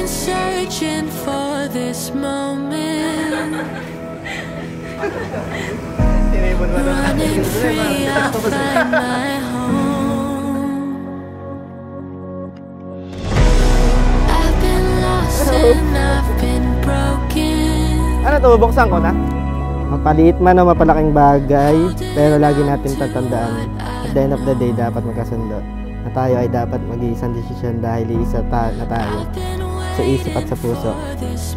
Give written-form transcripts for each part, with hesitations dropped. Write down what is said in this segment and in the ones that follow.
been searching for this moment. Running free, I'll find my home. I've been lost and I've been broken. Ano to, buksan ko na? Mapaliit man o mapalaking bagay, pero lagi natin tatandaan, at the end of the day, dapat magkasundo. Na tayo ay dapat mag-iisang desisyon dahil iisa na tayo, sa isip at sa puso.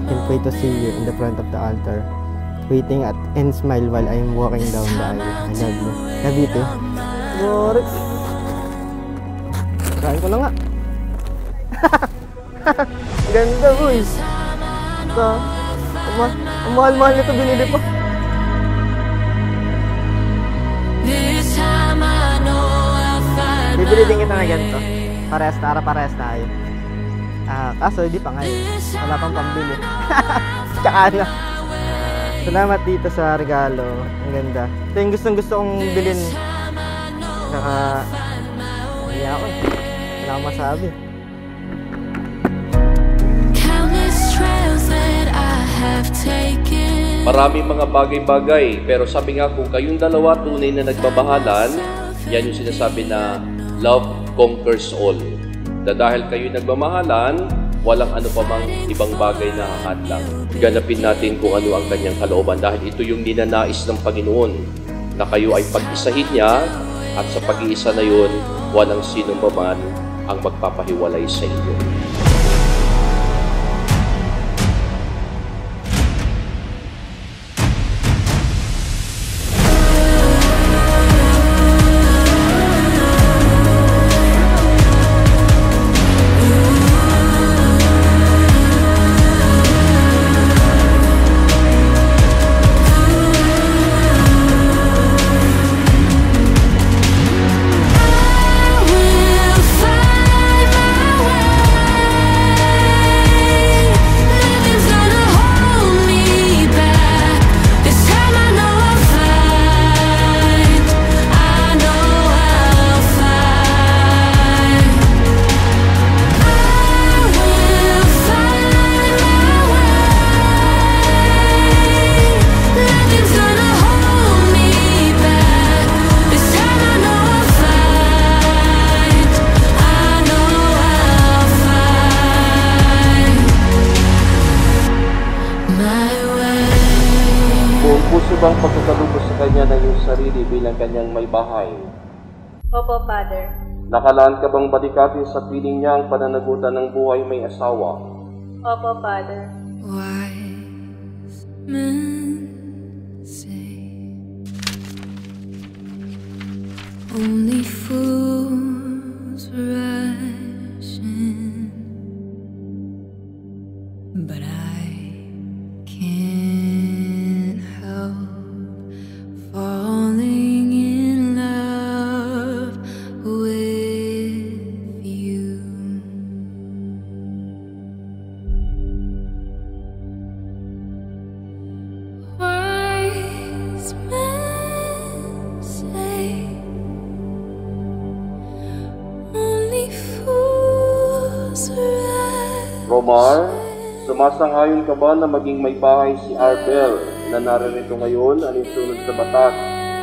Can pray to see you in the front of the altar, waiting at and smile while I'm walking down the aisle. I love you. Love you too. Boris. Kain ko na nga. Ganda, boy. Ito. Ang mahal-mahal nito binili pa. Bibili din kita na ganito. Parehas tayo. Kaso hindi pa ngayon. Wala pang pambili. Tsaka ano. Salamat dito sa regalo. Ang ganda. Ito yung gustong-gusto kong bilhin. Tsaka hindi ako. Wala akong masabi. Maraming mga bagay-bagay, pero sabi nga kung kayong dalawa tunay na nagbabahalan, yan yung sinasabi na love conquers all. Dahil kayo nagmamahalan, walang ano pa mang ibang bagay na hahadlang. Ganapin natin kung ano ang kanyang kalooban dahil ito yung ninanais ng Panginoon na kayo ay pag-isahin niya at sa pag-iisa na yun, walang sinong man ang magpapahiwalay sa inyo. Puso bang pagkakalubos sa kanya ng iyong sarili bilang kanyang may bahay? Opo, Father. Nakalaan ka bang balikatin sa piling niya ang pananagutan ng buhay may asawa? Opo, Father. Wise men say only fools rush in, but I can't help falling in love with you. Wise men say only fools rush. Romar, sumasang-ayon ka ba na maging may bahay si Arbel na naririto ngayon alinsunod sa batas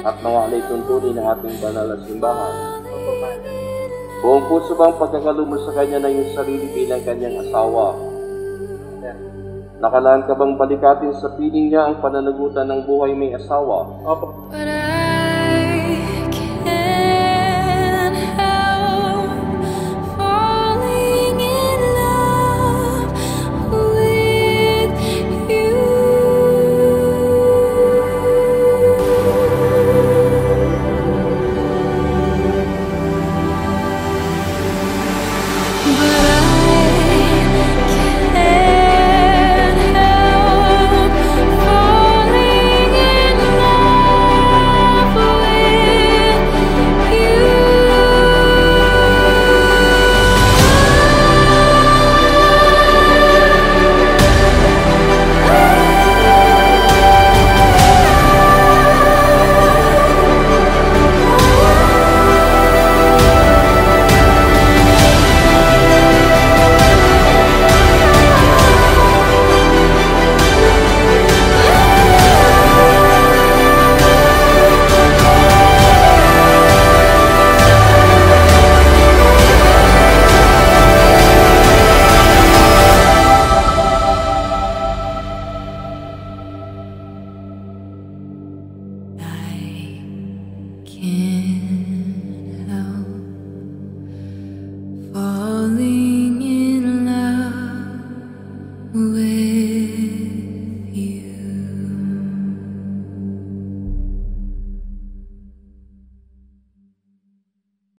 at mga alay tuntunin ng ating banal na simbahan? Opo, Father. Buong puso bang pagkakalubos sa kanya ng iyong sarili bilang kanyang asawa? Yes. Nakalaan ka bang balikatin sa piling niya ang pananagutan ng buhay may asawa? Opo. But